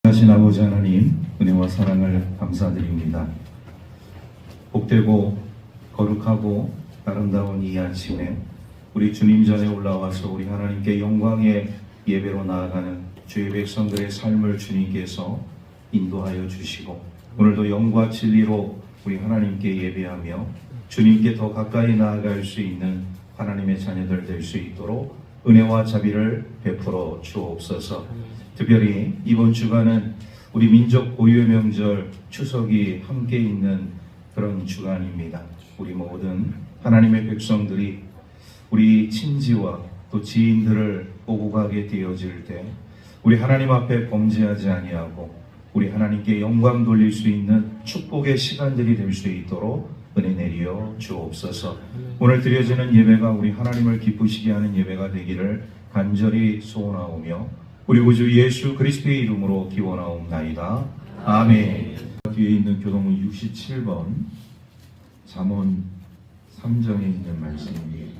하신 아버지 하나님, 은혜와 사랑을 감사드립니다. 복되고 거룩하고 아름다운 이 아침에 우리 주님 전에 올라와서 우리 하나님께 영광의 예배로 나아가는 주의 백성들의 삶을 주님께서 인도하여 주시고, 오늘도 영과 진리로 우리 하나님께 예배하며 주님께 더 가까이 나아갈 수 있는 하나님의 자녀들 될 수 있도록 은혜와 자비를 베풀어 주옵소서. 특별히 이번 주간은 우리 민족 고유의 명절 추석이 함께 있는 그런 주간입니다. 우리 모든 하나님의 백성들이 우리 친지와 또 지인들을 보고 가게 되어질 때 우리 하나님 앞에 범죄하지 아니하고 우리 하나님께 영광 돌릴 수 있는 축복의 시간들이 될 수 있도록 은혜 내리어 주옵소서. 오늘 드려지는 예배가 우리 하나님을 기쁘시게 하는 예배가 되기를 간절히 소원하오며 우리 구주 예수 그리스도의 이름으로 기원하옵나이다. 아멘. 뒤에 있는 교동문 67번 잠언 3장에 있는 말씀입니다.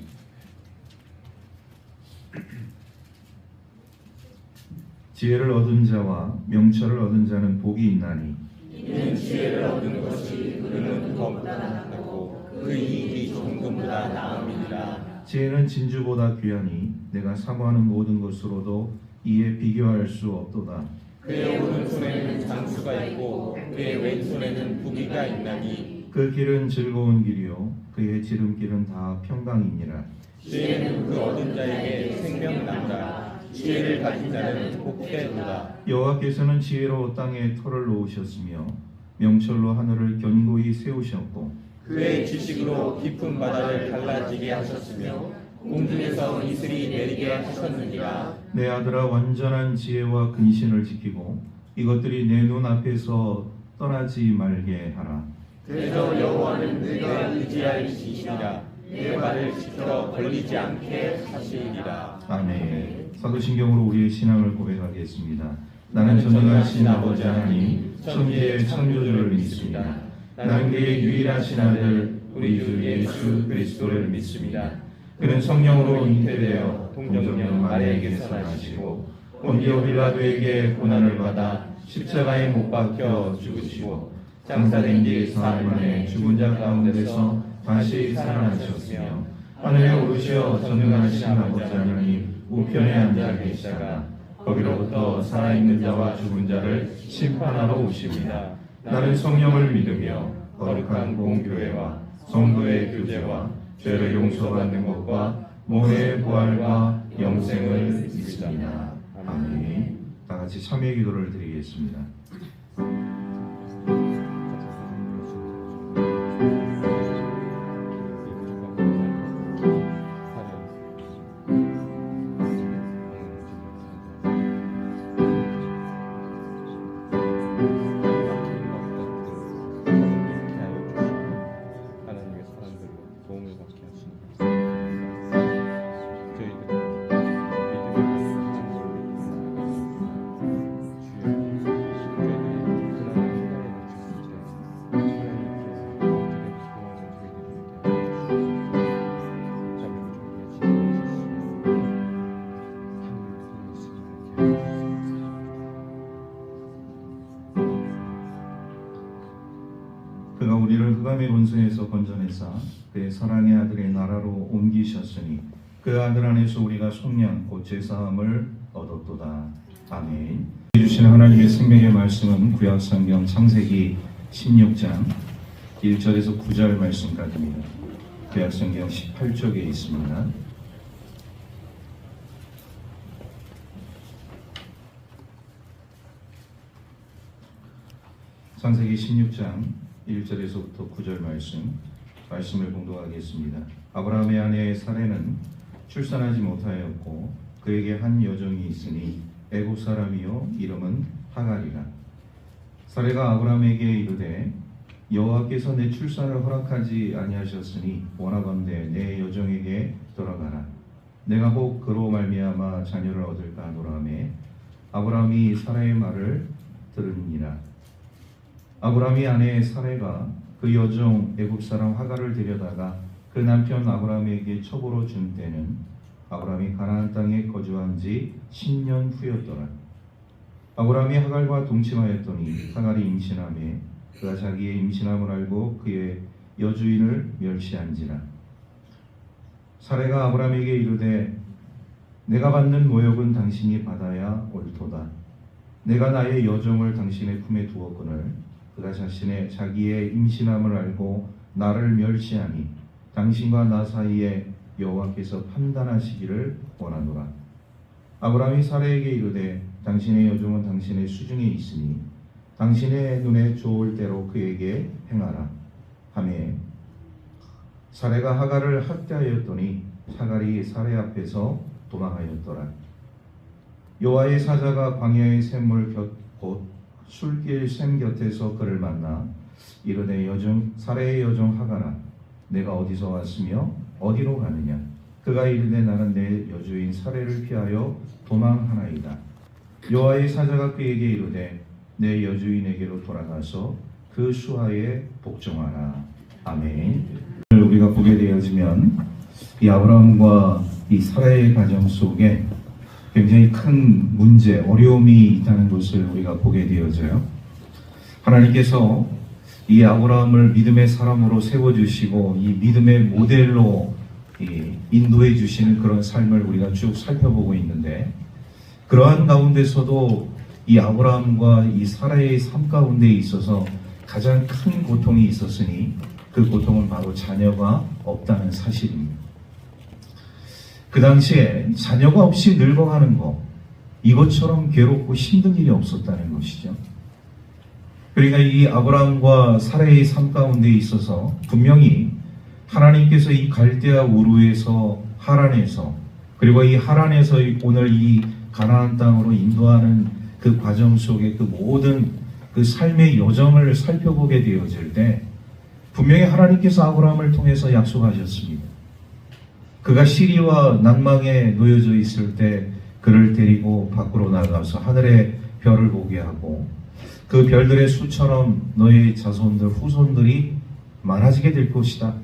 지혜를 얻은 자와 명철을 얻은 자는 복이 있나니 이는 지혜를 얻은 것이 그는 금보다 낫고 그 이익이 정금보다 나음이니라. 지혜는 진주보다 귀하니 내가 사모하는 모든 것으로도 이에 비교할 수 없도다. 그의 오른손에는 장수가 있고 그의 왼손에는 부귀가 있나니 그 길은 즐거운 길이요 그의 지름길은 다 평강이니라. 지혜는 그 얻은 자에게 생명나무라. 지혜를 가진 자는 복되도다. 여호와께서는 지혜로 땅에 터를 놓으셨으며 명철로 하늘을 견고히 세우셨고 그의 지식으로 깊은 바다를 갈라지게 하셨으며 공중에서 이슬이 내리게 하셨느니라. 내 아들아, 완전한 지혜와 근신을 지키고 이것들이 내 눈 앞에서 떠나지 말게 하라. 그래서 여호와는 내가 의지할 이시니라. 내 발을 지켜 걸리지 않게 하시리라. 아멘. 사도신경으로 우리의 신앙을 고백하겠습니다. 나는 전능하신 아버지 하나님 천지의 창조주를 믿습니다. 나는 그의 유일하신 아들 우리 주 예수 그리스도를 믿습니다. 그는 성령으로 잉태되어 동정녀 마리아에게서 나시고 본디오 빌라도에게 고난을 받아 십자가에 못 박혀 죽으시고 장사된 뒤 사흘 만에 죽은 자 가운데서 다시 살아나셨으며 하늘에 오르시어 전능하신 아버지 하나님 우편에 앉아 계시다가 거기로부터 살아있는 자와 죽은 자를 심판하러 오십니다. 나는 성령을 믿으며 거룩한 공교회와 성도의 교제와 죄를 용서받는 것과 모의 부활과 영생을 믿습니다. 아멘. 다 같이 참여 기도를 드리겠습니다. 그가 우리를 흑암의 본성에서 건져내사 그의 사랑의 아들의 나라로 옮기셨으니 그 아들 안에서 우리가 속량 곧 제사함을 얻었도다. 아멘. 주신 하나님의 생명의 말씀은 구약성경 창세기 16장 1절에서 9절 말씀까지입니다. 구약성경 18쪽에 있습니다. 창세기 16장 1절에서부터 9절 말씀을 공독하겠습니다. 아브라함의 아내 사레는 출산하지 못하였고 그에게 한 여종이 있으니 애굽 사람이요 이름은 하갈이라. 사레가 아브라함에게 이르되 여호와께서 내 출산을 허락하지 아니하셨으니 원하건대 내 여종에게 돌아가라. 내가 혹 그로 말미암아 자녀를 얻을까 하노라 하매 아브라함이 사라의 말을 들으니라. 아브라함이 아내 사레가 그 여종 애굽 사람 하갈을 데려다가 그 남편 아브라함에게 첩으로 준 때는 아브라함이 가나안 땅에 거주한 지 10년 후였더라. 아브라함이 하갈과 동침하였더니 하갈이 임신하매 그가 자기의 임신함을 알고 그의 여주인을 멸시한지라. 사레가 아브라함에게 이르되 내가 받는 모욕은 당신이 받아야 옳도다. 내가 나의 여종을 당신의 품에 두었거늘 그가 자기의 임신함을 알고 나를 멸시하니 당신과 나 사이에 여호와께서 판단하시기를 원하노라. 아브라함이 사레에게 이르되 당신의 여종은 당신의 수중에 있으니 당신의 눈에 좋을 대로 그에게 행하라 하매 사레가 하갈을 학대하였더니 하갈이 사레 앞에서 도망하였더라. 여호와의 사자가 광야의 샘물 곧 술길 샘 곁에서 그를 만나 이르되 사레의 여종 하갈아 내가 어디서 왔으며 어디로 가느냐. 그가 이르되 나는 내 여주인 사레를 피하여 도망하나이다. 여호와의 사자가 그에게 이르되 내 여주인에게로 돌아가서 그 수하에 복종하라. 아멘. 우리가 보게 되어지면 이 아브라함과 이 사라의 가정 속에 굉장히 큰 문제, 어려움이 있다는 것을 우리가 보게 되어져요. 하나님께서 이 아브라함을 믿음의 사람으로 세워주시고 이 믿음의 모델로 인도해 주시는 그런 삶을 우리가 쭉 살펴보고 있는데, 그러한 가운데서도 이 아브라함과 이 사라의 삶 가운데 있어서 가장 큰 고통이 있었으니 그 고통은 바로 자녀가 없다는 사실입니다. 그 당시에 자녀가 없이 늙어가는 것, 이것처럼 괴롭고 힘든 일이 없었다는 것이죠. 그러니까 이 아브라함과 사라의 삶 가운데 있어서 분명히 하나님께서 이 갈대아 우르에서 하란에서, 그리고 이 하란에서 오늘 이 가나안 땅으로 인도하는 그 과정 속에 그 모든 그 삶의 여정을 살펴보게 되어질 때 분명히 하나님께서 아브라함을 통해서 약속하셨습니다. 그가 시리와 낭망에 놓여져 있을 때 그를 데리고 밖으로 나가서 하늘의 별을 보게 하고 그 별들의 수처럼 너의 자손들 후손들이 많아지게 될 것이다.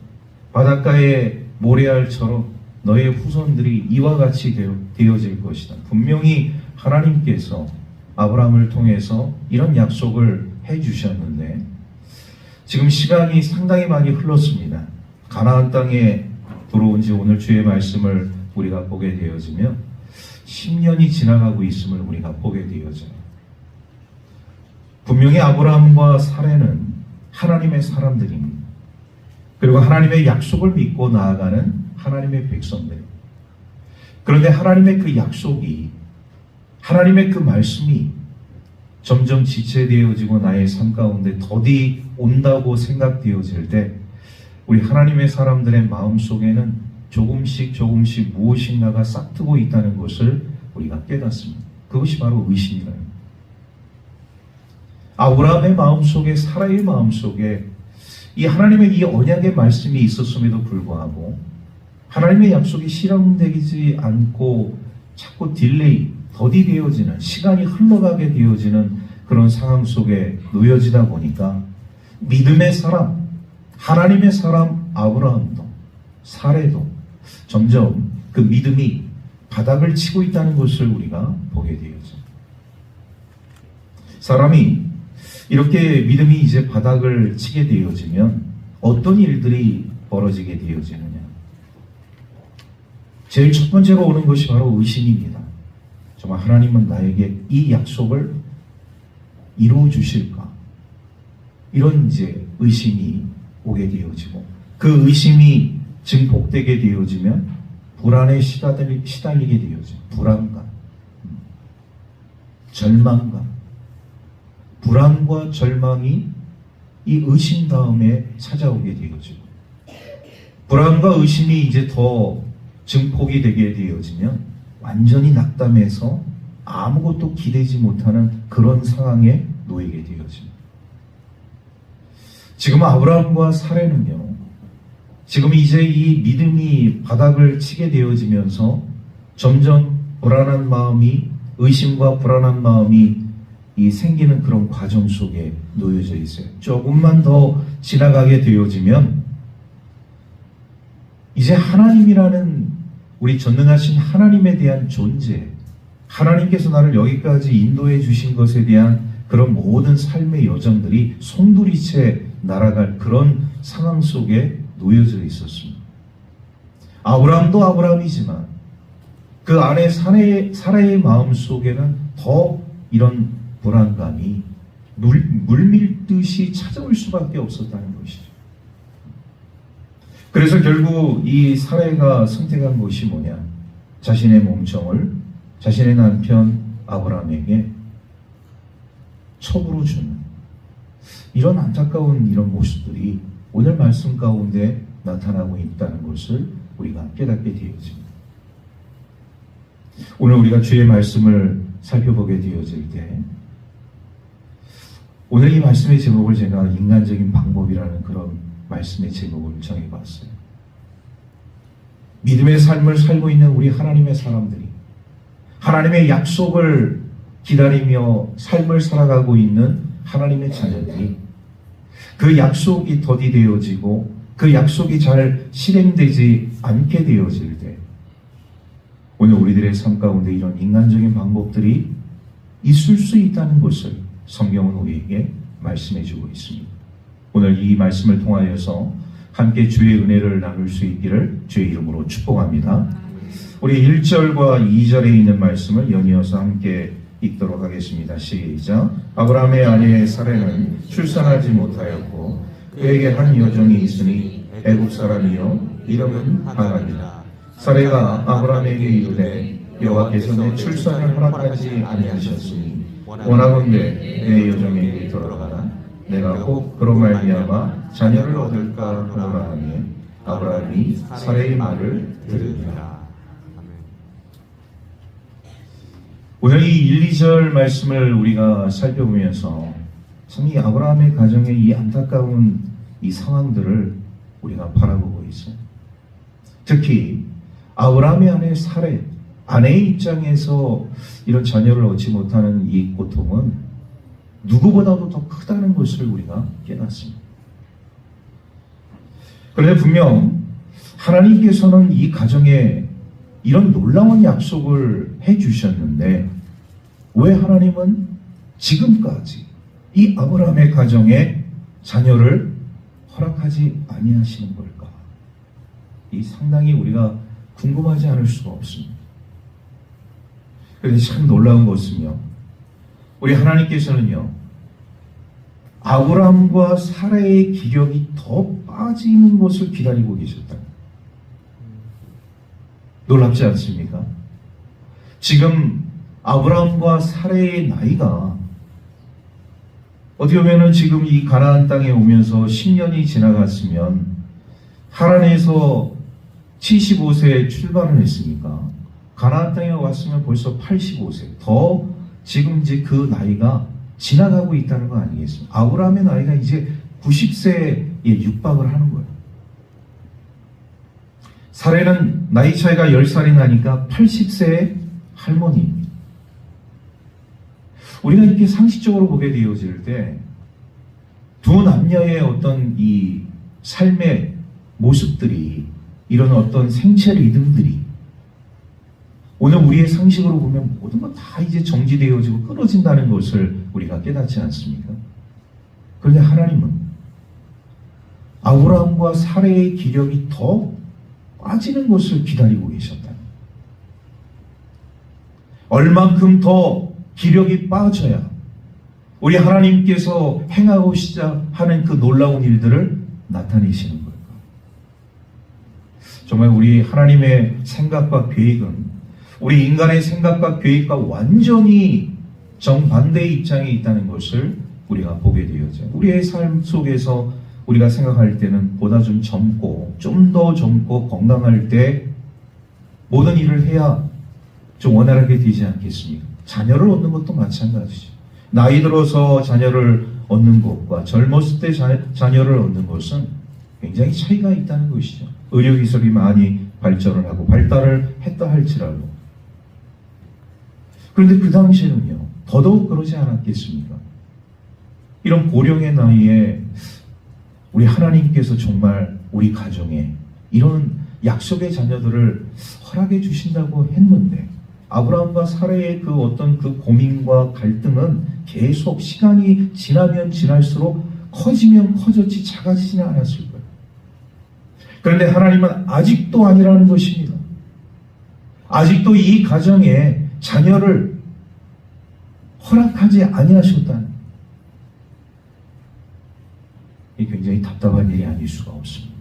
바닷가의 모래알처럼 너의 후손들이 이와 같이 되어질 것이다. 분명히 하나님께서 아브라함을 통해서 이런 약속을 해주셨는데 지금 시간이 상당히 많이 흘렀습니다. 가나안 땅에 들어온 지 오늘 주의 말씀을 우리가 보게 되어지면 10년이 지나가고 있음을 우리가 보게 되어져요. 분명히 아브라함과 사레는 하나님의 사람들입니다. 그리고 하나님의 약속을 믿고 나아가는 하나님의 백성들입니다. 그런데 하나님의 그 약속이, 하나님의 그 말씀이 점점 지체되어지고 나의 삶 가운데 더디 온다고 생각되어질 때 우리 하나님의 사람들의 마음속에는 조금씩 무엇인가가 싹트고 있다는 것을 우리가 깨닫습니다. 그것이 바로 의심이라는 거예요. 아브라함의 마음속에, 사라의 마음속에 이 하나님의 이 언약의 말씀이 있었음에도 불구하고 하나님의 약속이 실현되지 않고 자꾸 더디 되어지는, 시간이 흘러가게 되어지는 그런 상황 속에 놓여지다 보니까 믿음의 사람, 하나님의 사람 아브라함도 사레도 점점 그 믿음이 바닥을 치고 있다는 것을 우리가 보게 되어져. 사람이 이렇게 믿음이 이제 바닥을 치게 되어지면 어떤 일들이 벌어지게 되어지느냐. 제일 첫 번째로 오는 것이 바로 의심입니다. 정말 하나님은 나에게 이 약속을 이루어 주실까? 이런 이제 의심이 오게 되어지고 그 의심이 증폭되게 되어지면 불안에 시달리게 되어지고 불안감, 절망감, 불안과 절망이 이 의심 다음에 찾아오게 되어지고 불안과 의심이 이제 더 증폭이 되게 되어지면 완전히 낙담해서 아무것도 기대지 못하는 그런 상황에 놓이게 되어집니다. 지금 아브라함과 사레는요, 지금 이제 이 믿음이 바닥을 치게 되어지면서 점점 불안한 마음이, 의심과 불안한 마음이 이 생기는 그런 과정 속에 놓여져 있어요. 조금만 더 지나가게 되어지면 이제 하나님이라는 우리 전능하신 하나님에 대한 존재, 하나님께서 나를 여기까지 인도해 주신 것에 대한 그런 모든 삶의 여정들이 송두리째 날아갈 그런 상황 속에 놓여져 있었습니다. 아브라함도 아브라함이지만 그 안에 사라의 마음 속에는 더 이런 불안감이 물밀듯이 찾아올 수밖에 없었다는 것이죠. 그래서 결국 이 사라가 선택한 것이 뭐냐? 자신의 몸종을 자신의 남편 아브라함에게 첩으로 주는 이런 안타까운 이런 모습들이 오늘 말씀 가운데 나타나고 있다는 것을 우리가 깨닫게 되어집니다. 오늘 우리가 주의 말씀을 살펴보게 되어질 때 오늘 이 말씀의 제목을 제가 인간적인 방법이라는 그런 말씀의 제목을 정해봤어요. 믿음의 삶을 살고 있는 우리 하나님의 사람들이 하나님의 약속을 기다리며 삶을 살아가고 있는 하나님의 자녀들이 그 약속이 더디되어지고 그 약속이 잘 실행되지 않게 되어질 때 오늘 우리들의 삶 가운데 이런 인간적인 방법들이 있을 수 있다는 것을 성경은 우리에게 말씀해 주고 있습니다. 오늘 이 말씀을 통하여서 함께 주의 은혜를 나눌 수 있기를 주의 이름으로 축복합니다. 우리 1절과 2절에 있는 말씀을 연이어서 함께 읽도록 하겠습니다. 시작. 아브라함의 아내 사라는 출산하지 못하였고 그에게 한 여종이 있으니 애굽 사람이요 이름은 하갈이라. 사라가 아브라함에게 이르되 여호와께서 내 출산을 허락하지 아니하셨으니 원하건대 내 여종에게 돌아가라. 내가 꼭 그로 말미암아 자녀를 얻을까 하노라 하니 아브라함이 사라의 말을 들으니라. 오늘 이 1, 2절 말씀을 우리가 살펴보면서 참 이 아브라함의 가정의 이 안타까운 이 상황들을 우리가 바라보고 있어요. 특히 아브라함의 아내 사라, 아내의 입장에서 이런 자녀를 얻지 못하는 이 고통은 누구보다도 더 크다는 것을 우리가 깨닫습니다. 그런데 분명 하나님께서는 이 가정에 이런 놀라운 약속을 해주셨는데 왜 하나님은 지금까지 이 아브라함의 가정에 자녀를 허락하지 아니하시는 걸까? 이 상당히 우리가 궁금하지 않을 수가 없습니다. 그런데 참 놀라운 것은요, 우리 하나님께서는요, 아브라함과 사라의 기력이 더 빠지는 것을 기다리고 계셨다. 놀랍지 않습니까? 지금 아브라함과 사라의 나이가 어떻게 보면 지금 이 가나안 땅에 오면서 10년이 지나갔으면 하란에서 75세에 출발을 했으니까 가나안 땅에 왔으면 벌써 85세 더 지금 이제 그 나이가 지나가고 있다는 거 아니겠습니까? 아브라함의 나이가 이제 90세에 육박을 하는 거예요. 사라는 나이 차이가 10살이 나니까 80세의 할머니입니다. 우리가 이렇게 상식적으로 보게 되어질 때 두 남녀의 어떤 이 삶의 모습들이 이런 어떤 생체 리듬들이 오늘 우리의 상식으로 보면 모든 건 다 이제 정지되어지고 끊어진다는 것을 우리가 깨닫지 않습니까? 그런데 하나님은 아브라함과 사라의 기력이 더 빠지는 것을 기다리고 계셨다. 얼만큼 더 기력이 빠져야 우리 하나님께서 행하고자 하는 그 놀라운 일들을 나타내시는 걸까? 정말 우리 하나님의 생각과 계획은 우리 인간의 생각과 계획과 완전히 정반대의 입장에 있다는 것을 우리가 보게 되어져요. 우리의 삶 속에서 우리가 생각할 때는 보다 좀 젊고 좀 더 젊고 건강할 때 모든 일을 해야 좀 원활하게 되지 않겠습니까? 자녀를 얻는 것도 마찬가지죠. 나이 들어서 자녀를 얻는 것과 젊었을 때 자녀를 얻는 것은 굉장히 차이가 있다는 것이죠. 의료기술이 많이 발전을 하고 발달을 했다 할지라도. 그런데 그 당시에는요, 더더욱 그러지 않았겠습니까? 이런 고령의 나이에 우리 하나님께서 정말 우리 가정에 이런 약속의 자녀들을 허락해 주신다고 했는데 아브라함과 사라의 그 어떤 그 고민과 갈등은 계속 시간이 지나면 지날수록 커지면 커졌지 작아지지는 않았을 거예요. 그런데 하나님은 아직도 아니라는 것입니다. 아직도 이 가정에 자녀를 허락하지 아니하셨다는, 이 굉장히 답답한 일이 아닐 수가 없습니다.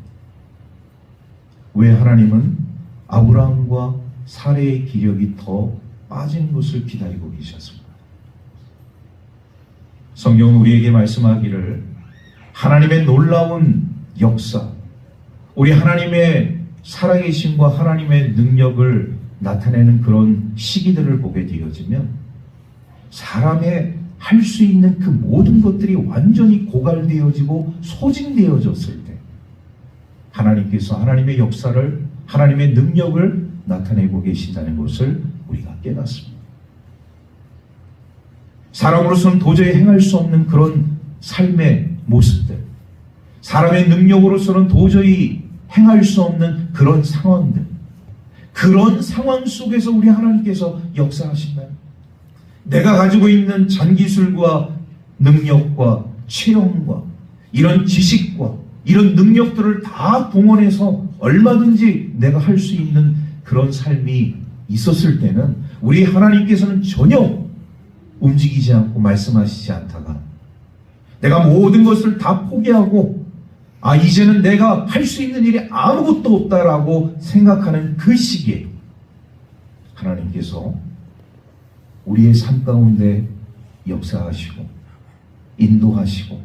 왜 하나님은 아브라함과 사라의 기력이 더 빠진 것을 기다리고 계셨습니다. 성경은 우리에게 말씀하기를 하나님의 놀라운 역사, 우리 하나님의 살아계심과 하나님의 능력을 나타내는 그런 시기들을 보게 되어지면 사람의 할 수 있는 그 모든 것들이 완전히 고갈되어지고 소진되어졌을 때 하나님께서 하나님의 역사를, 하나님의 능력을 나타내고 계신다는 것을 우리가 깨닫습니다. 사람으로서는 도저히 행할 수 없는 그런 삶의 모습들, 사람의 능력으로서는 도저히 행할 수 없는 그런 상황들, 그런 상황 속에서 우리 하나님께서 역사하신다는, 내가 가지고 있는 잔기술과 능력과 체험과 이런 지식과 이런 능력들을 다 동원해서 얼마든지 내가 할 수 있는 그런 삶이 있었을 때는 우리 하나님께서는 전혀 움직이지 않고 말씀하시지 않다가 내가 모든 것을 다 포기하고 이제는 내가 할 수 있는 일이 아무것도 없다라고 생각하는 그 시기에 하나님께서 우리의 삶 가운데 역사하시고 인도하시고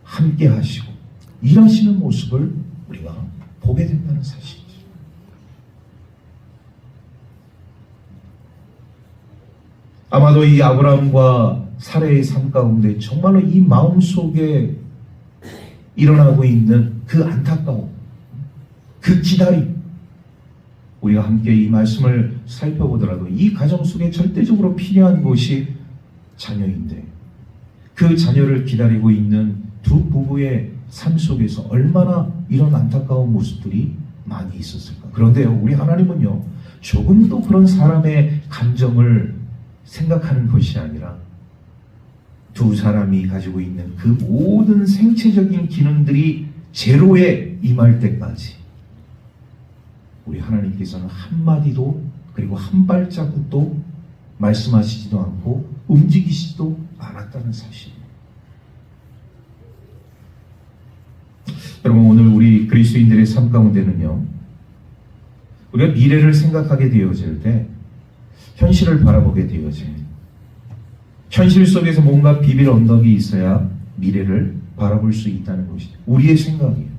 함께 하시고 일하시는 모습을 우리가 보게 된다는 사실이죠. 아마도 이 아브라함과 사라의 삶 가운데 정말로 이 마음속에 일어나고 있는 그 안타까움, 그 기다림, 우리가 함께 이 말씀을 살펴보더라도 이 가정 속에 절대적으로 필요한 것이 자녀인데 그 자녀를 기다리고 있는 두 부부의 삶 속에서 얼마나 이런 안타까운 모습들이 많이 있었을까. 그런데요, 우리 하나님은요, 조금도 그런 사람의 감정을 생각하는 것이 아니라 두 사람이 가지고 있는 그 모든 생체적인 기능들이 제로에 임할 때까지 우리 하나님께서는 한마디도 그리고 한 발자국도 말씀하시지도 않고 움직이시지도 않았다는 사실입니다. 여러분, 오늘 우리 그리스도인들의 삶 가운데는요, 우리가 미래를 생각하게 되어질 때 현실을 바라보게 되어집니다. 현실 속에서 뭔가 비빌 언덕이 있어야 미래를 바라볼 수 있다는 것이죠. 우리의 생각이에요.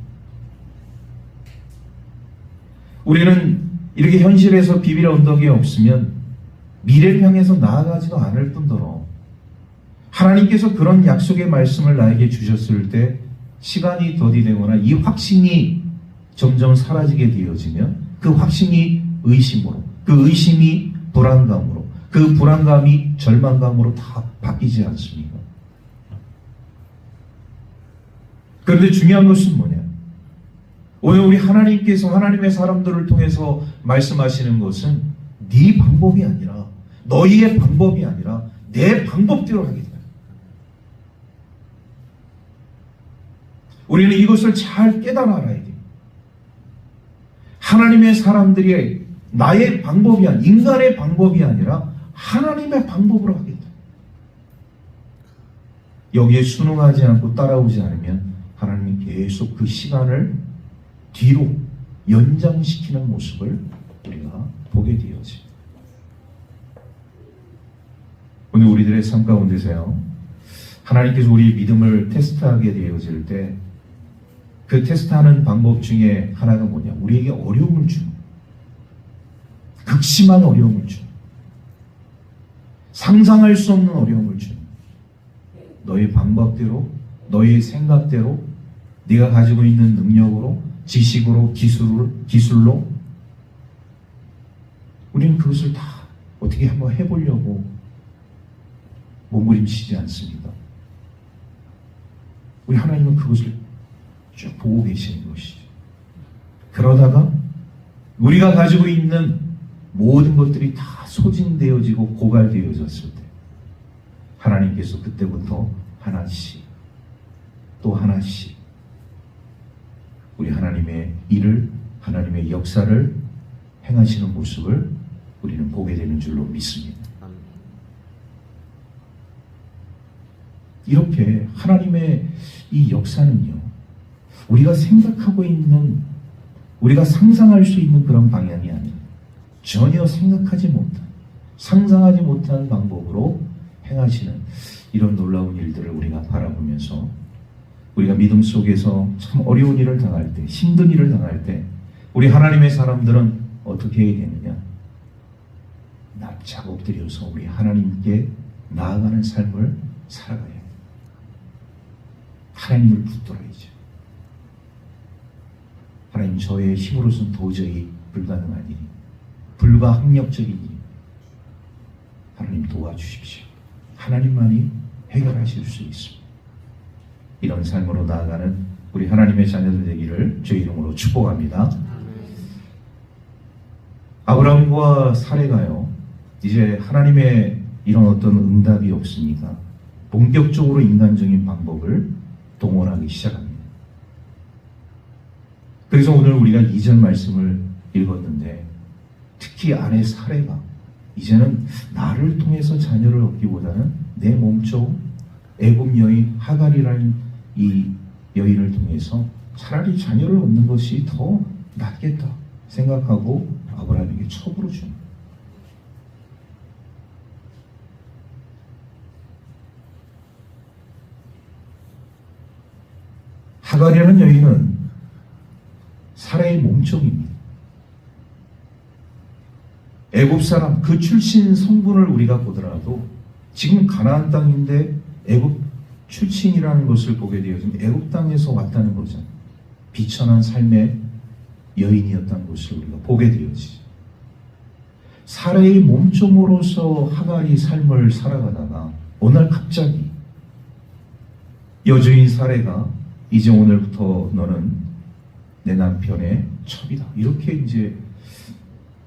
우리는 이렇게 현실에서 비빌 언덕이 없으면 미래를 향해서 나아가지도 않을 뿐더러 하나님께서 그런 약속의 말씀을 나에게 주셨을 때 시간이 더디되거나 이 확신이 점점 사라지게 되어지면 그 확신이 의심으로, 그 의심이 불안감으로, 그 불안감이 절망감으로 다 바뀌지 않습니까? 그런데 중요한 것은 뭐냐? 오늘 우리 하나님께서 하나님의 사람들을 통해서 말씀하시는 것은 네 방법이 아니라, 너희의 방법이 아니라 내 방법대로 하겠다. 우리는 이것을 잘 깨달아 알아야 돼요. 하나님의 사람들이 나의 방법이 아니라, 인간의 방법이 아니라 하나님의 방법으로 하겠다. 여기에 순응하지 않고 따라오지 않으면 하나님이 계속 그 시간을 뒤로 연장시키는 모습을 우리가 보게 되어집니다. 오늘 우리들의 삶 가운데서요, 하나님께서 우리의 믿음을 테스트하게 되어질 때 그 테스트하는 방법 중에 하나가 뭐냐? 우리에게 어려움을 주는, 극심한 어려움을 주는, 상상할 수 없는 어려움을 주는, 너의 방법대로, 너의 생각대로, 네가 가지고 있는 능력으로, 지식으로, 기술로 우리는 그것을 다 어떻게 한번 해보려고 몸부림치지 않습니다. 우리 하나님은 그것을 쭉 보고 계시는 것이죠. 그러다가 우리가 가지고 있는 모든 것들이 다 소진되어지고 고갈되어졌을 때 하나님께서 그때부터 하나씩 또 하나씩 우리 하나님의 일을, 하나님의 역사를 행하시는 모습을 우리는 보게 되는 줄로 믿습니다. 이렇게 하나님의 이 역사는요, 우리가 생각하고 있는, 우리가 상상할 수 있는 그런 방향이 아니에요. 전혀 생각하지 못한, 상상하지 못한 방법으로 행하시는 이런 놀라운 일들을 우리가 바라보면서 우리가 믿음 속에서 참 어려운 일을 당할 때, 힘든 일을 당할 때 우리 하나님의 사람들은 어떻게 해야 되느냐? 납작 엎드려서 우리 하나님께 나아가는 삶을 살아가야 해요. 하나님을 붙들어야죠. 하나님, 저의 힘으로서는 도저히 불가능한 일이, 불가항력적인 일, 하나님 도와주십시오. 하나님만이 해결하실 수 있습니다. 이런 삶으로 나아가는 우리 하나님의 자녀들 되기를 주의 이름으로 축복합니다. 아브라함과 사레가요, 이제 하나님의 이런 어떤 응답이 없으니까 본격적으로 인간적인 방법을 동원하기 시작합니다. 그래서 오늘 우리가 2절 말씀을 읽었는데, 특히 아내 사레가 이제는 나를 통해서 자녀를 얻기보다는 내 몸쪽 애굽 여인 하갈이라는 이 여인을 통해서 차라리 자녀를 얻는 것이 더 낫겠다 생각하고 아브라함에게 첩으로 줍니다. 하갈이라는 여인은 사라의 몸종입니다. 애굽 사람 그 출신 성분을 우리가 보더라도 지금 가나안 땅인데 애굽 출신이라는 것을 보게 되어지면 애굽 땅에서 왔다는 거죠. 비천한 삶의 여인이었다는 것을 우리가 보게 되어지죠. 사라의 몸종으로서 하갈이 삶을 살아가다가 어느 날 갑자기 여주인 사레가 이제 오늘부터 너는 내 남편의 첩이다, 이렇게 이제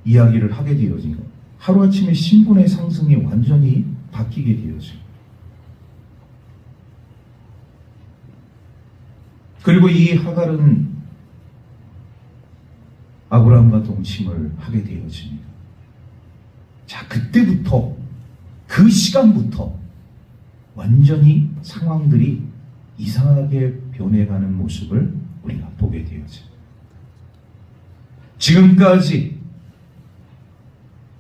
이야기를 하게 되어진 거. 하루아침에 신분의 상승이 완전히 바뀌게 되어져. 그리고 이 하갈은 아브라함과 동침을 하게 되어집니다. 자, 그때부터, 그 시간부터 완전히 상황들이 이상하게 변해가는 모습을 우리가 보게 되어져. 지금까지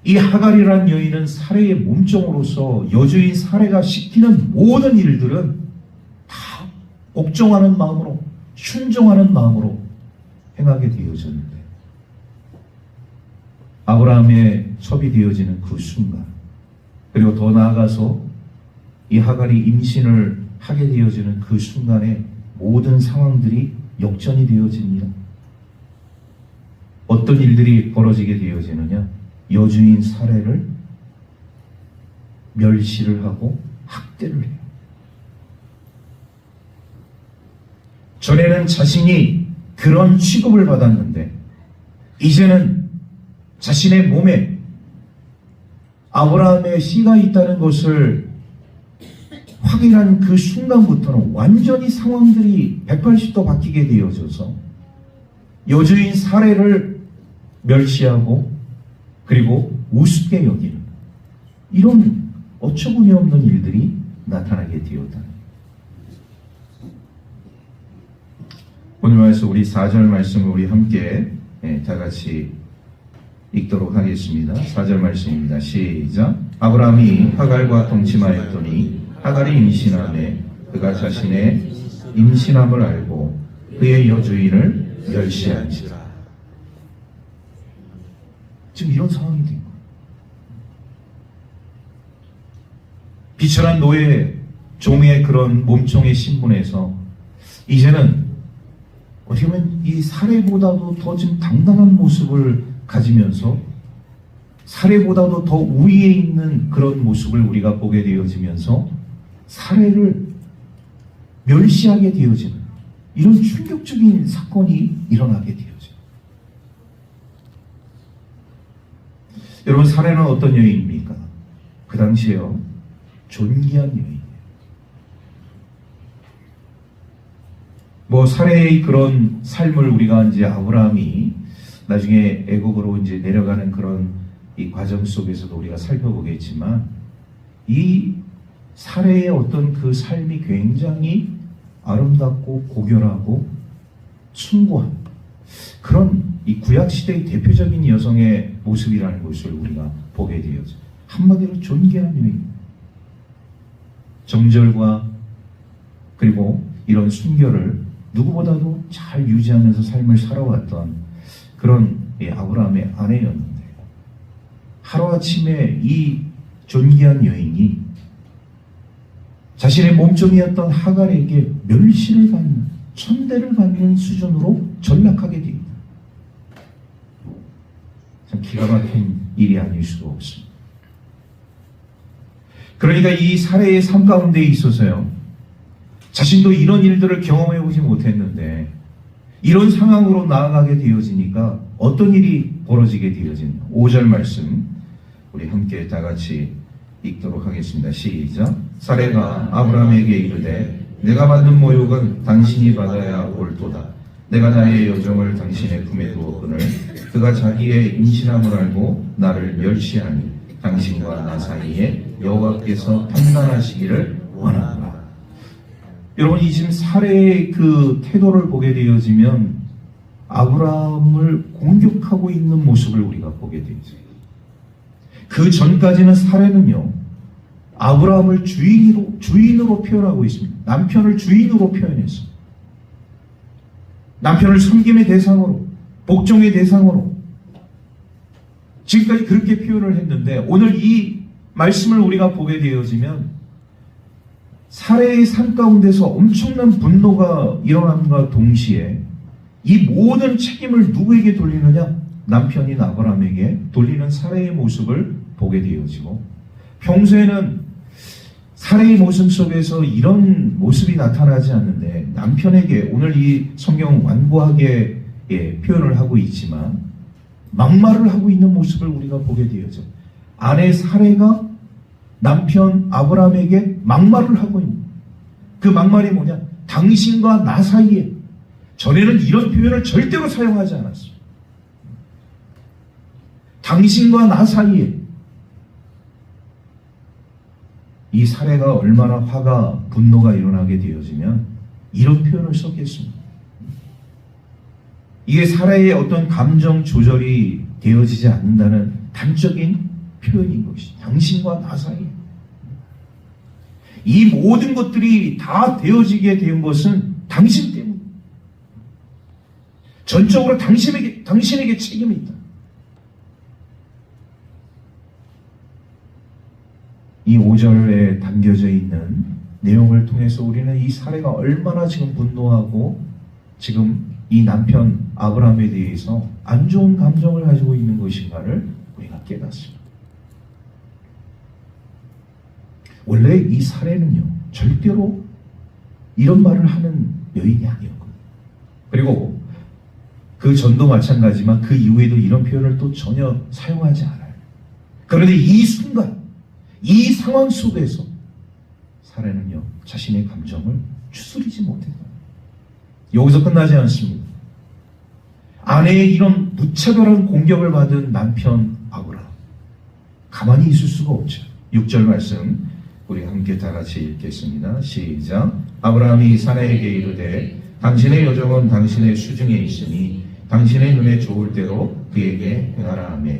이 하갈이라는 여인은 사레의 몸종으로서 여주인 사레가 시키는 모든 일들은 다 복종하는 마음으로, 순종하는 마음으로 행하게 되어졌는데, 아브라함의 첩이 되어지는 그 순간, 그리고 더 나아가서 이 하갈이 임신을 하게 되어지는 그 순간에 모든 상황들이 역전이 되어집니다. 어떤 일들이 벌어지게 되어지느냐? 여주인 사레를 멸시를 하고 학대를 해요. 전에는 자신이 그런 취급을 받았는데 이제는 자신의 몸에 아브라함의 씨가 있다는 것을 확인한 그 순간부터는 완전히 상황들이 180도 바뀌게 되어져서 여주인 사레를 멸시하고 그리고 우습게 여기는 이런 어처구니 없는 일들이 나타나게 되었다. 오늘 말씀, 우리 4절 말씀을 우리 함께 다 같이 읽도록 하겠습니다. 4절 말씀입니다. 시작. 아브라함이 하갈과 동침하였더니 하갈이 임신하매 그가 자신의 임신함을 알고 그의 여주인을 멸시한지라. 지금 이런 상황이 된 거예요. 비천한 노예, 종의 그런 몸종의 신분에서 이제는 어떻게 보면 이 사례보다도 더 좀 당당한 모습을 가지면서 사례보다도 더 우위에 있는 그런 모습을 우리가 보게 되어지면서 사례를 멸시하게 되어지는 이런 충격적인 사건이 일어나게 되어져요. 여러분, 사례는 어떤 여인입니까? 그 당시에요, 존귀한 여인. 뭐 사례의 그런 삶을 우리가 이제 아브라함이 나중에 애국으로 이제 내려가는 그런 이 과정 속에서도 우리가 살펴보겠지만, 이 사례의 어떤 그 삶이 굉장히 아름답고 고결하고 숭고한 그런 이 구약 시대의 대표적인 여성의 모습이라는 것을 우리가 보게 되어져. 한마디로 존귀한 여인. 정절과 그리고 이런 순결을 누구보다도 잘 유지하면서 삶을 살아왔던 그런 아브라함의 아내였는데, 하루아침에 이 존귀한 여인이 자신의 몸종이었던 하갈에게 멸시를 받는, 천대를 받는 수준으로 전락하게 됩니다. 참 기가 막힌 일이 아닐 수가 없습니다. 그러니까 이 사례의 삶 가운데 있어서요, 자신도 이런 일들을 경험해 보지 못했는데 이런 상황으로 나아가게 되어지니까 어떤 일이 벌어지게 되어지냐. 5절 말씀 우리 함께 다 같이 읽도록 하겠습니다. 시작. 사레가 아브라함에게 이르되 내가 받는 모욕은 당신이 받아야 옳도다. 내가 나의 여종을 당신의 품에 두었거늘 그가 자기의 임신함을 알고 나를 멸시하니 당신과 나 사이에 여호와께서 판단하시기를 원하노라. 여러분, 이 지금 사례의 그 태도를 보게 되어지면 아브라함을 공격하고 있는 모습을 우리가 보게 되죠. 그 전까지는 사례는요, 아브라함을 주인으로 표현하고 있습니다. 남편을 주인으로 표현해서 남편을 섬김의 대상으로, 복종의 대상으로 지금까지 그렇게 표현을 했는데, 오늘 이 말씀을 우리가 보게 되어지면 사례의 삶 가운데서 엄청난 분노가 일어남과 동시에 이 모든 책임을 누구에게 돌리느냐? 남편인 아브라함에게 돌리는 사례의 모습을 보게 되어지고, 평소에는 사례의 모습 속에서 이런 모습이 나타나지 않는데 남편에게, 오늘 이 성경은 완고하게 표현을 하고 있지만 막말을 하고 있는 모습을 우리가 보게 되어져. 아내 사례가 남편 아브라함에게 막말을 하고 있는, 그 막말이 뭐냐? 당신과 나 사이에. 전에는 이런 표현을 절대로 사용하지 않았어요. 당신과 나 사이에. 이 사례가 얼마나 화가, 분노가 일어나게 되어지면 이런 표현을 썼겠습니다. 이게 사례의 어떤 감정 조절이 되어지지 않는다는 단적인 표현인 것이, 당신과 나 사이. 이 모든 것들이 다 되어지게 된 것은 당신 때문에. 전적으로 당신에게 책임이 있다. 이 5절에 담겨져 있는 내용을 통해서 우리는 이 사례가 얼마나 지금 분노하고 지금 이 남편 아브라함에 대해서 안 좋은 감정을 가지고 있는 것인가를 우리가 깨닫습니다. 원래 이 사례는요, 절대로 이런 말을 하는 여인이 아니었거든요. 그리고 그 전도 마찬가지지만 그 이후에도 이런 표현을 또 전혀 사용하지 않아요. 그런데 이 순간, 이 상황 속에서 사례는요, 자신의 감정을 추스리지 못했다. 여기서 끝나지 않습니다. 아내의 이런 무차별한 공격을 받은 남편 아브라함, 가만히 있을 수가 없죠. 6절 말씀 우리 함께 다 같이 읽겠습니다. 시작. 아브라함이 사례에게 이르되 당신의 여종은 당신의 수중에 있으니 당신의 눈에 좋을 대로 그에게 행하라 하며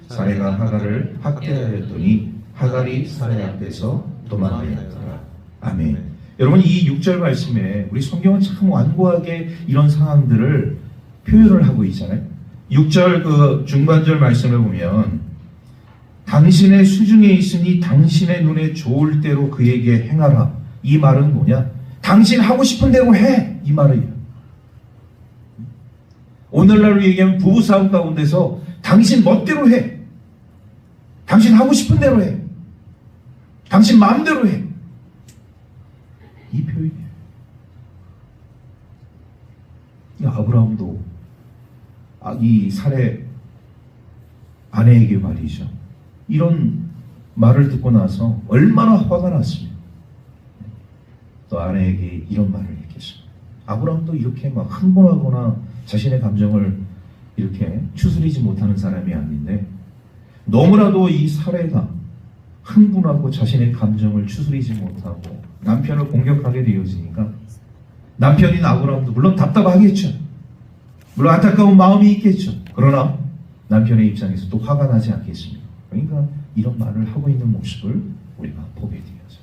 사례가 하갈을 학대하였더니 하갈이 사례 앞에서 도망하였더라. 아멘. 여러분, 이 6절 말씀에 우리 성경은 참 완고하게 이런 상황들을 표현을 하고 있잖아요. 6절 그 중반절 말씀을 보면 당신의 수중에 있으니 당신의 눈에 좋을 대로 그에게 행하라. 이 말은 뭐냐? 당신 하고 싶은 대로 해. 이 말이에요. 오늘날로 얘기하면 부부싸움 가운데서 당신 멋대로 해. 당신 하고 싶은 대로 해. 당신 마음대로 해. 이 표현이에요. 아브라함도 이 사례 아내에게 말이죠. 이런 말을 듣고 나서 얼마나 화가 났습니까? 또 아내에게 이런 말을 했겠습니다. 아브라함도 이렇게 막 흥분하거나 자신의 감정을 이렇게 추스리지 못하는 사람이 아닌데, 너무나도 이 사례가 흥분하고 자신의 감정을 추스리지 못하고 남편을 공격하게 되어지니까, 남편인 아브라함도 물론 답답하겠죠. 물론 안타까운 마음이 있겠죠. 그러나 남편의 입장에서 또 화가 나지 않겠습니까? 그러니까 이런 말을 하고 있는 모습을 우리가 보게 되어져.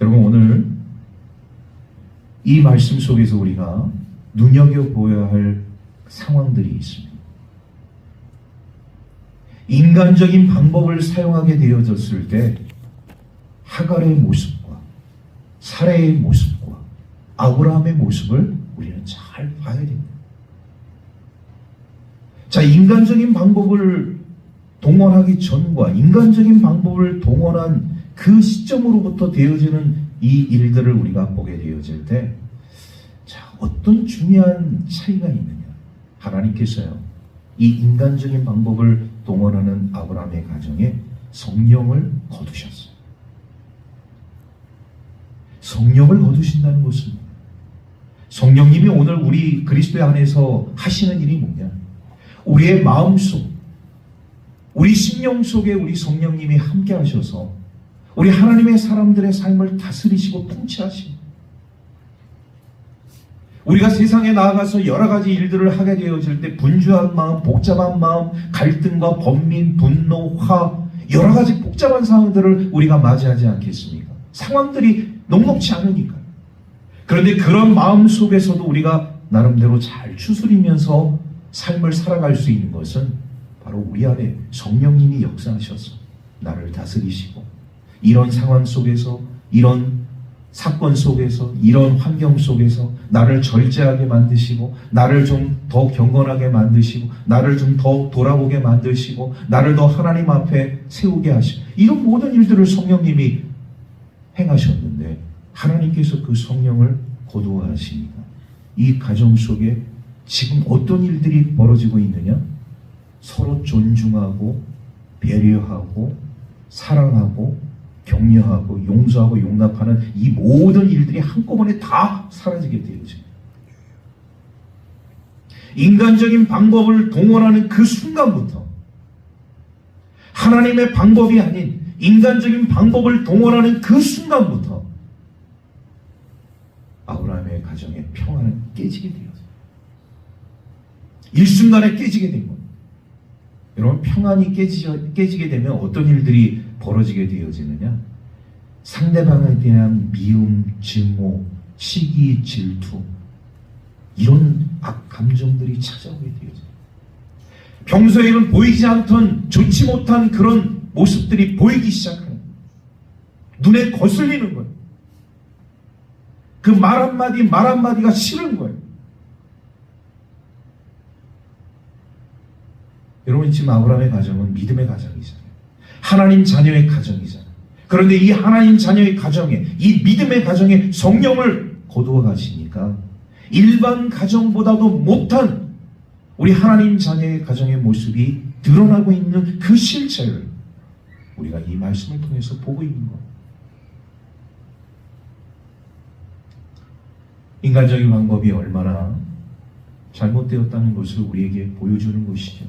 여러분, 오늘 이 말씀 속에서 우리가 눈여겨보아야 할 상황들이 있습니다. 인간적인 방법을 사용하게 되어졌을 때 하갈의 모습과 사레의 모습과 아브라함의 모습을 우리는 잘 봐야 됩니다. 자, 인간적인 방법을 동원하기 전과 인간적인 방법을 동원한 그 시점으로부터 되어지는 이 일들을 우리가 보게 되어질 때, 자, 어떤 중요한 차이가 있느냐. 하나님께서요, 이 인간적인 방법을 동원하는 아브라함의 가정에 성령을 거두셨어요. 성령을 거두신다는 것은, 성령님이 오늘 우리 그리스도 안에서 하시는 일이 뭐냐? 우리의 마음속, 우리 심령 속에 우리 성령님이 함께 하셔서 우리 하나님의 사람들의 삶을 다스리시고 통치하시고, 우리가 세상에 나아가서 여러 가지 일들을 하게 되어질 때 분주한 마음, 복잡한 마음, 갈등과 번민, 분노, 화, 여러 가지 복잡한 상황들을 우리가 맞이하지 않겠습니까? 상황들이 녹록치 않으니까. 그런데 그런 마음 속에서도 우리가 나름대로 잘 추스리면서 삶을 살아갈 수 있는 것은 바로 우리 안에 성령님이 역사하셔서 나를 다스리시고, 이런 상황 속에서, 이런 사건 속에서, 이런 환경 속에서 나를 절제하게 만드시고, 나를 좀 더 경건하게 만드시고, 나를 좀 더 돌아보게 만드시고, 나를 더 하나님 앞에 세우게 하시고, 이런 모든 일들을 성령님이 행하셨는데, 하나님께서 그 성령을 거두어하시니까 이 가정 속에 지금 어떤 일들이 벌어지고 있느냐? 서로 존중하고 배려하고 사랑하고 격려하고 용서하고 용납하는 이 모든 일들이 한꺼번에 다 사라지게 되어져요. 인간적인 방법을 동원하는 그 순간부터, 하나님의 방법이 아닌 인간적인 방법을 동원하는 그 순간부터 아브라함의 가정의 평안은 깨지게 되어져요. 일순간에 깨지게 된 겁니다. 여러분, 평안이 깨지게 되면 어떤 일들이 벌어지게 되어지느냐? 상대방에 대한 미움, 증오, 시기, 질투, 이런 악감정들이 찾아오게 되어져요. 평소에는 보이지 않던 좋지 못한 그런 모습들이 보이기 시작해요. 눈에 거슬리는 거예요. 그 말 한마디, 말 한마디가 싫은 거예요. 여러분, 지금 아브라함의 가정은 믿음의 가정이잖아요. 하나님 자녀의 가정이잖아요. 그런데 이 하나님 자녀의 가정에, 이 믿음의 가정에 성령을 거두어 가시니까 일반 가정보다도 못한 우리 하나님 자녀의 가정의 모습이 드러나고 있는 그 실체를 우리가 이 말씀을 통해서 보고 있는 겁니다. 인간적인 방법이 얼마나 잘못되었다는 것을 우리에게 보여주는 것이죠.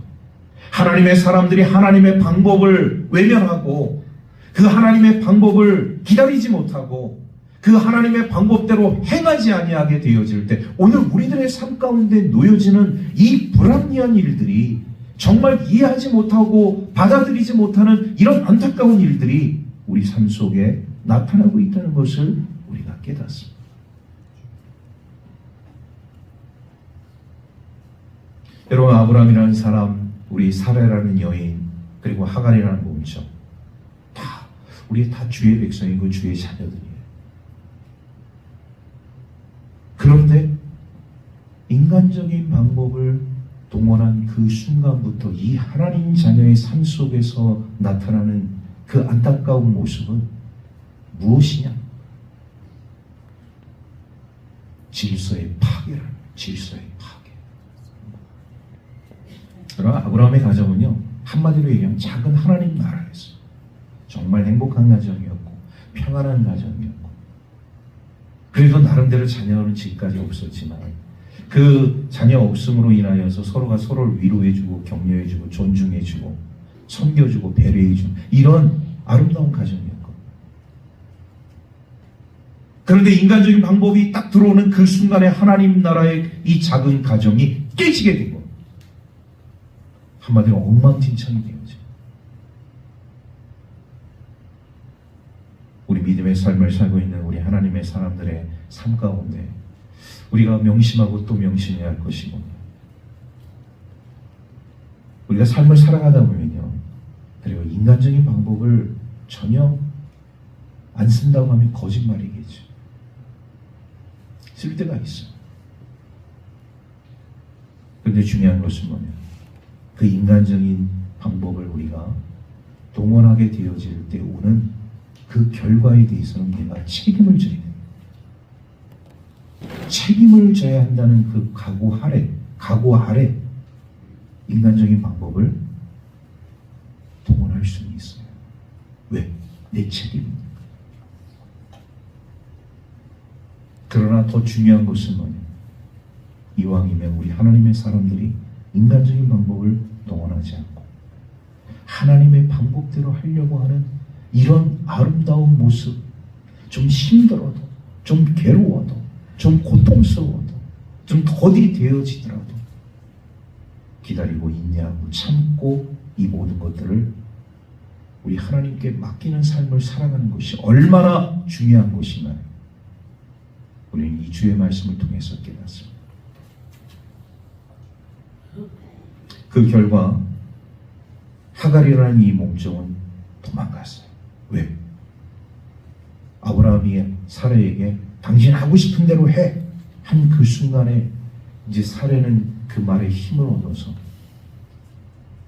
하나님의 사람들이 하나님의 방법을 외면하고 그 하나님의 방법을 기다리지 못하고 그 하나님의 방법대로 행하지 아니하게 되어질 때, 오늘 우리들의 삶 가운데 놓여지는 이 불합리한 일들이, 정말 이해하지 못하고 받아들이지 못하는 이런 안타까운 일들이 우리 삶 속에 나타나고 있다는 것을 우리가 깨닫습니다. 여러분, 아브라함이라는 사람, 우리 사레라는 여인, 그리고 하갈이라는 몸종, 우리 다 주의 백성이고 주의 자녀들이에요. 그런데 인간적인 방법을 동원한 그 순간부터 이 하나님 자녀의 삶 속에서 나타나는 그 안타까운 모습은 무엇이냐? 질서의 파괴라는, 질서의 파괴. 그러나 아브라함의 가정은요, 한마디로 얘기하면 작은 하나님 나라였어요. 정말 행복한 가정이었고 평안한 가정이었고, 그래도 나름대로 자녀는 지금까지 없었지만 그 자녀 없음으로 인하여서 서로가 서로를 위로해주고 격려해주고 존중해주고 섬겨주고 배려해주고 이런 아름다운 가정이었고, 그런데 인간적인 방법이 딱 들어오는 그 순간에 하나님 나라의 이 작은 가정이 깨지게 된 거예요. 한마디로 엉망진창이 된 거죠. 우리 믿음의 삶을 살고 있는 우리 하나님의 사람들의 삶 가운데 우리가 명심하고 또 명심해야 할 것이고, 우리가 삶을 살아가다 보면요, 그리고 인간적인 방법을 전혀 안 쓴다고 하면 거짓말이겠죠. 쓸 때가 있어요. 그런데 중요한 것은 뭐냐, 그 인간적인 방법을 우리가 동원하게 되어질 때 오는 그 결과에 대해서는 내가 책임을 져야 됩니다. 책임을 져야 한다는 그 각오 아래 인간적인 방법을 동원할 수는 있어요. 왜? 내 책임입니다. 그러나 더 중요한 것은 뭐냐, 이왕이면 우리 하나님의 사람들이 인간적인 방법을 동원하지 않고 하나님의 방법대로 하려고 하는 이런 아름다운 모습, 좀 힘들어도, 좀 괴로워도, 좀 고통스러워도, 좀 더디 되어지더라도 기다리고 인내하고 참고 이 모든 것들을 우리 하나님께 맡기는 삶을 살아가는 것이 얼마나 중요한 것이냐, 우리는 이 주의 말씀을 통해서 깨닫습니다. 그 결과 하갈이라는 이 몸종은 도망갔어요. 왜? 아브라함이 사레에게 당신 하고 싶은 대로 해 한 그 순간에 이제 사레는 그 말에 힘을 얻어서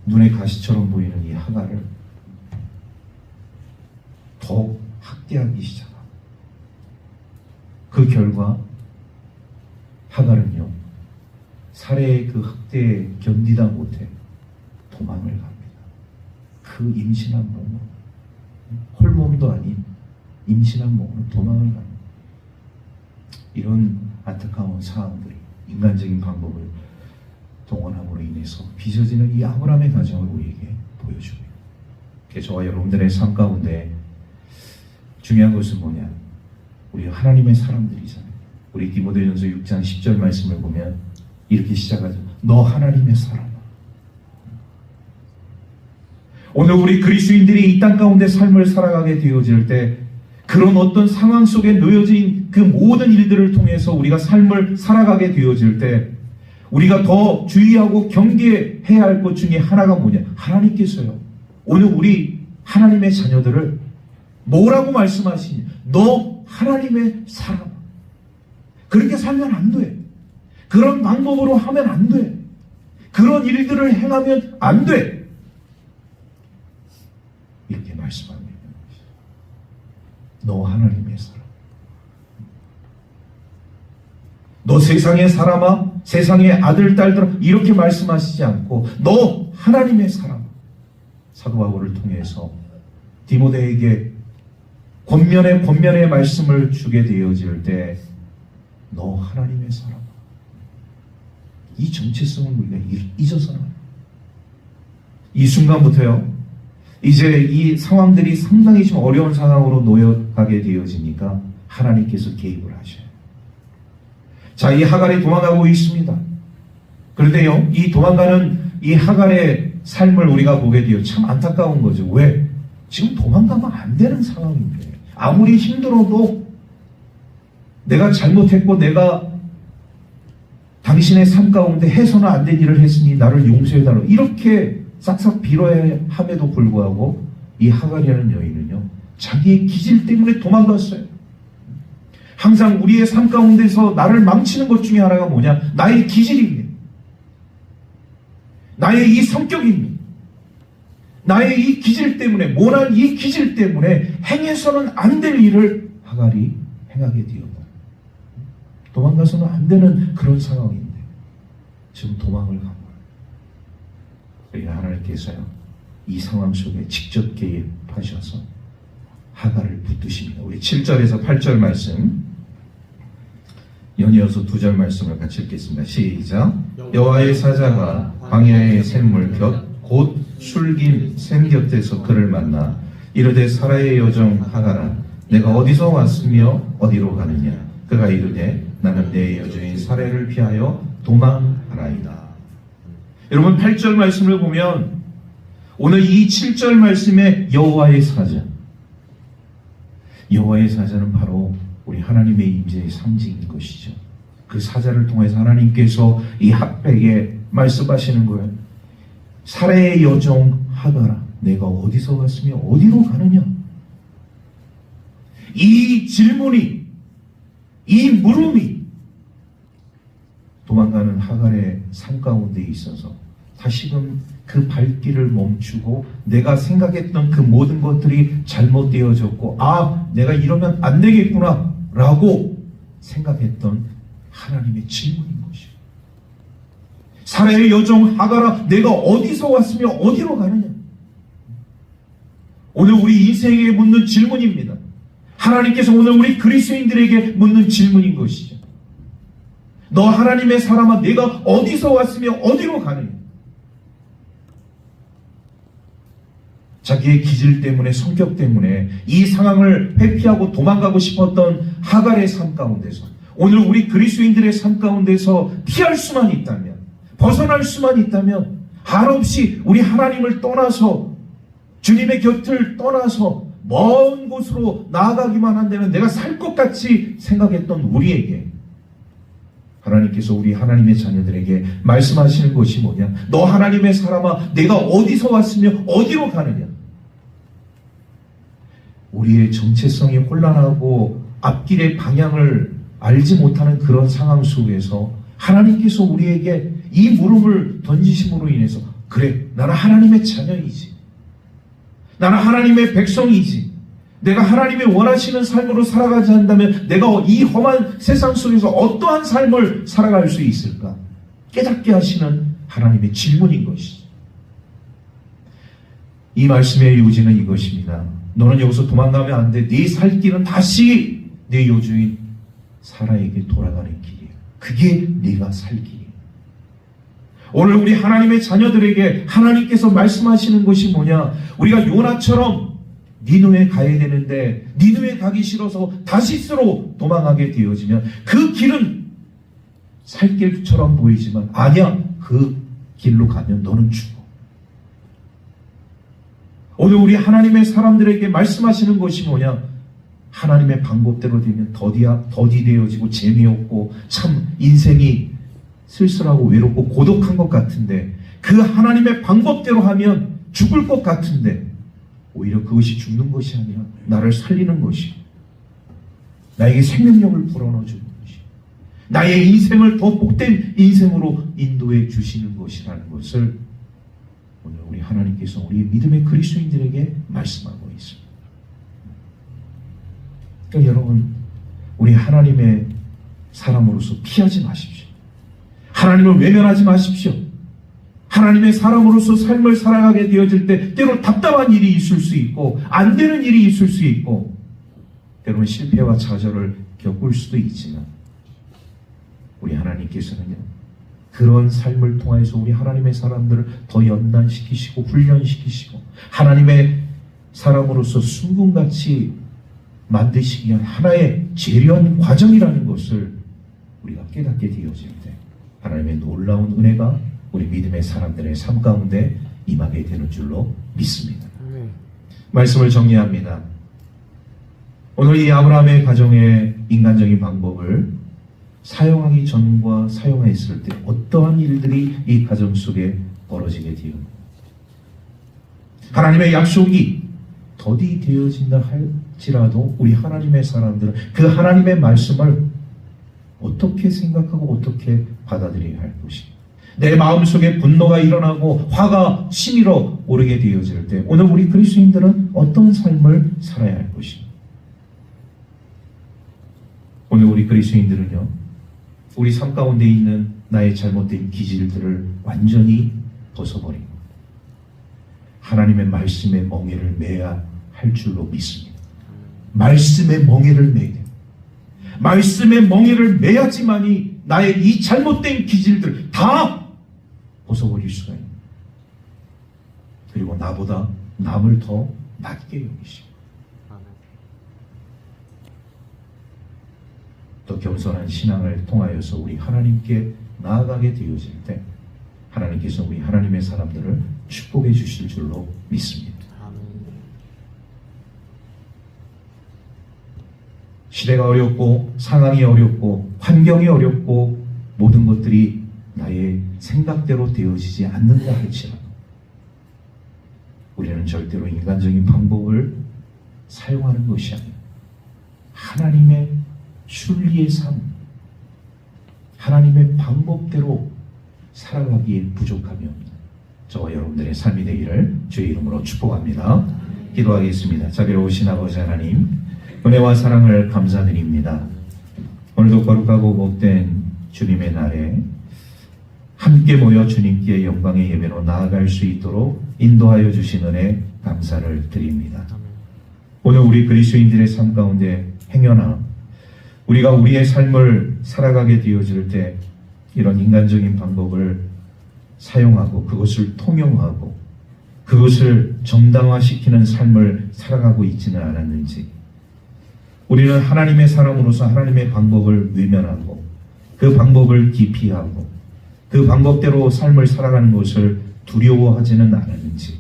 눈에 가시처럼 보이는 이 하갈을 더 학대하기 시작합니다. 그 결과 하갈은요, 사레의 그 학대에 견디다 못해 도망을 갑니다. 그 임신한 몸으로, 홀몸도 아닌 임신한 몸으로 도망을 갑니다. 이런 안타까운 상황들이 인간적인 방법을 동원함으로 인해서 빚어지는 이 아브라함의 가정을 우리에게 보여줍니다. 그래서 저와 여러분들의 삶 가운데 중요한 것은 뭐냐, 우리 하나님의 사람들이잖아요. 우리 디모데전서 6장 10절 말씀을 보면 이렇게 시작하죠. 너 하나님의 사람아. 오늘 우리 그리스도인들이 이 땅 가운데 삶을 살아가게 되어질 때 그런 어떤 상황 속에 놓여진 그 모든 일들을 통해서 우리가 삶을 살아가게 되어질 때 우리가 더 주의하고 경계해야 할 것 중에 하나가 뭐냐, 하나님께서요, 오늘 우리 하나님의 자녀들을 뭐라고 말씀하시냐, 너 하나님의 사람. 그렇게 살면 안 돼. 그런 방법으로 하면 안 돼. 그런 일들을 행하면 안 돼. 이렇게 말씀합니다. 너 하나님의 사람. 너 세상의 사람아, 세상의 아들, 딸들아, 이렇게 말씀하시지 않고 너 하나님의 사람. 사도 바울을 통해서 디모데에게 권면의 말씀을 주게 되어질 때 너 하나님의 사람. 이 정체성을 우리가 잊어서는 이 순간부터요, 이제 이 상황들이 상당히 좀 어려운 상황으로 놓여가게 되어지니까 하나님께서 개입을 하셔요. 자, 이 하갈이 도망가고 있습니다. 그런데요, 이 도망가는 이 하갈의 삶을 우리가 보게 되어 참 안타까운 거죠. 왜? 지금 도망가면 안 되는 상황인데 아무리 힘들어도 내가 잘못했고 내가 당신의 삶 가운데 해서는 안 된 일을 했으니 나를 용서해달라, 이렇게 싹싹 빌어야 함에도 불구하고 이 하갈이라는 여인은요, 자기의 기질 때문에 도망갔어요. 항상 우리의 삶 가운데서 나를 망치는 것 중에 하나가 뭐냐, 나의 기질입니다. 나의 이 성격입니다. 나의 이 기질 때문에, 모난 이 기질 때문에 행해서는 안 될 일을 하갈이 행하게 되었다. 도망가서는 안 되는 그런 상황인데 지금 도망을 간 거예요. 그러나 하나님께서요, 이 상황 속에 직접 개입하셔서 하갈을 붙드십니다. 우리 7절에서 8절 말씀 연이어서 2절 말씀을 같이 읽겠습니다. 시작. 여호와의 사자가 광야의 샘물 곧 술긴 샘 곁에서 그를 만나 이르되 사라의 여종 하갈아 내가 어디서 왔으며 어디로 가느냐. 그가 이르되 나는 내 여종인 사라를 피하여 도망하나이다. 여러분 8절 말씀을 보면 오늘 이 7절 말씀에 여호와의 사자는 바로 우리 하나님의 임재의 상징인 것이죠. 그 사자를 통해서 하나님께서 이 학백에 말씀하시는 거예요. 사라의 여종 하갈아 내가 어디서 왔으며 어디로 가느냐. 이 질문이, 이 물음이 도망가는 하갈의 삶 가운데 있어서 다시금 그 발길을 멈추고 내가 생각했던 그 모든 것들이 잘못되어졌고 내가 이러면 안 되겠구나 라고 생각했던 하나님의 질문인 것이에요. 사라의 여종 하갈아 내가 어디서 왔으며 어디로 가느냐. 오늘 우리 인생에게 묻는 질문입니다. 하나님께서 오늘 우리 그리스도인들에게 묻는 질문인 것이죠. 너 하나님의 사람아 내가 어디서 왔으며 어디로 가느냐. 자기의 기질 때문에 성격 때문에 이 상황을 회피하고 도망가고 싶었던 하갈의 삶 가운데서 오늘 우리 그리스도인들의 삶 가운데서 피할 수만 있다면 벗어날 수만 있다면 한없이 우리 하나님을 떠나서 주님의 곁을 떠나서 먼 곳으로 나아가기만 한다면 내가 살 것 같이 생각했던 우리에게 하나님께서 우리 하나님의 자녀들에게 말씀하시는 것이 뭐냐. 너 하나님의 사람아 내가 어디서 왔으며 어디로 가느냐. 우리의 정체성이 혼란하고 앞길의 방향을 알지 못하는 그런 상황 속에서 하나님께서 우리에게 이 물음을 던지심으로 인해서 그래 나는 하나님의 자녀이지. 나는 하나님의 백성이지. 내가 하나님이 원하시는 삶으로 살아가지 않는다면 내가 이 험한 세상 속에서 어떠한 삶을 살아갈 수 있을까? 깨닫게 하시는 하나님의 질문인 것이지. 이 말씀의 요지는 이것입니다. 너는 여기서 도망가면 안 돼. 네 살 길은 다시 내 여주인 사라에게 돌아가는 길이야. 그게 네가 살 길이야. 오늘 우리 하나님의 자녀들에게 하나님께서 말씀하시는 것이 뭐냐. 우리가 요나처럼 니느웨 가야 되는데 니느웨 가기 싫어서 다시스로 도망가게 되어지면 그 길은 살 길처럼 보이지만 아니야. 그 길로 가면 너는 죽어. 오늘 우리 하나님의 사람들에게 말씀하시는 것이 뭐냐. 하나님의 방법대로 되면 더디 되어지고 재미없고 참 인생이 쓸쓸하고 외롭고 고독한 것 같은데 그 하나님의 방법대로 하면 죽을 것 같은데 오히려 그것이 죽는 것이 아니라 나를 살리는 것이 나에게 생명력을 불어넣어주는 것이 나의 인생을 더 복된 인생으로 인도해 주시는 것이라는 것을 오늘 우리 하나님께서 우리 믿음의 그리스도인들에게 말씀하고 있습니다. 그러니까 여러분 우리 하나님의 사람으로서 피하지 마십시오. 하나님을 외면하지 마십시오. 하나님의 사람으로서 삶을 살아가게 되어질 때 때로 답답한 일이 있을 수 있고 안 되는 일이 있을 수 있고 때로는 실패와 좌절을 겪을 수도 있지만 우리 하나님께서는요 그런 삶을 통해서 우리 하나님의 사람들을 더 연단시키시고 훈련시키시고 하나님의 사람으로서 순금같이 만드시기 위한 하나의 재련 과정이라는 것을 우리가 깨닫게 되어질 때 하나님의 놀라운 은혜가 우리 믿음의 사람들의 삶 가운데 임하게 되는 줄로 믿습니다. 말씀을 정리합니다. 오늘 이 아브라함의 가정의 인간적인 방법을 사용하기 전과 사용했을 때 어떠한 일들이 이 가정 속에 벌어지게 되었는가. 하나님의 약속이 더디 되어진다 할지라도 우리 하나님의 사람들은 그 하나님의 말씀을 어떻게 생각하고 어떻게 받아들여야 할 것인가. 내 마음속에 분노가 일어나고 화가 치밀어 오르게 되어질 때 오늘 우리 그리스도인들은 어떤 삶을 살아야 할 것인가. 오늘 우리 그리스도인들은요 우리 삶 가운데 있는 나의 잘못된 기질들을 완전히 벗어버리고 하나님의 말씀에 멍에를 매야 할 줄로 믿습니다. 말씀에 멍에를 매야 돼요. 말씀에 멍에를 매야지만이 나의 이 잘못된 기질들 다 벗어버릴 수가 있는, 그리고 나보다 남을 더 낮게 여기시고 또 겸손한 신앙을 통하여서 우리 하나님께 나아가게 되어질 때 하나님께서 우리 하나님의 사람들을 축복해 주실 줄로 믿습니다. 시대가 어렵고 상황이 어렵고 환경이 어렵고 모든 것들이 나의 생각대로 되어지지 않는다 할지라도 우리는 절대로 인간적인 방법을 사용하는 것이 아니라 하나님의 순리의 삶, 하나님의 방법대로 살아가기에 부족함이 없는 저와 여러분들의 삶이 되기를 주의 이름으로 축복합니다. 기도하겠습니다. 자비로우신 아버지 하나님, 은혜와 사랑을 감사드립니다. 오늘도 거룩하고 복된 주님의 날에 함께 모여 주님께 영광의 예배로 나아갈 수 있도록 인도하여 주신 은혜 감사를 드립니다. 오늘 우리 그리스도인들의 삶 가운데 행여나 우리가 우리의 삶을 살아가게 되어질 때 이런 인간적인 방법을 사용하고 그것을 통용하고 그것을 정당화시키는 삶을 살아가고 있지는 않았는지, 우리는 하나님의 사람으로서 하나님의 방법을 외면하고 그 방법을 기피하고 그 방법대로 삶을 살아가는 것을 두려워하지는 않았는지,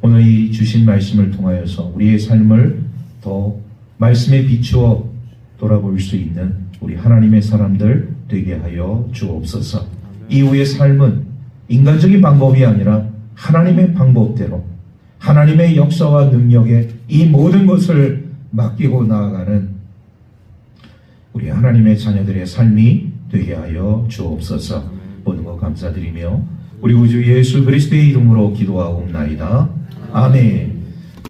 오늘 이 주신 말씀을 통하여서 우리의 삶을 더 말씀에 비추어 돌아볼 수 있는 우리 하나님의 사람들 되게 하여 주옵소서. 이후의 삶은 인간적인 방법이 아니라 하나님의 방법대로 하나님의 역사와 능력에 이 모든 것을 맡기고 나아가는 우리 하나님의 자녀들의 삶이 되게 하여 주옵소서. 모든 것 감사드리며 우리 구주 예수 그리스도의 이름으로 기도하옵나이다. 아멘.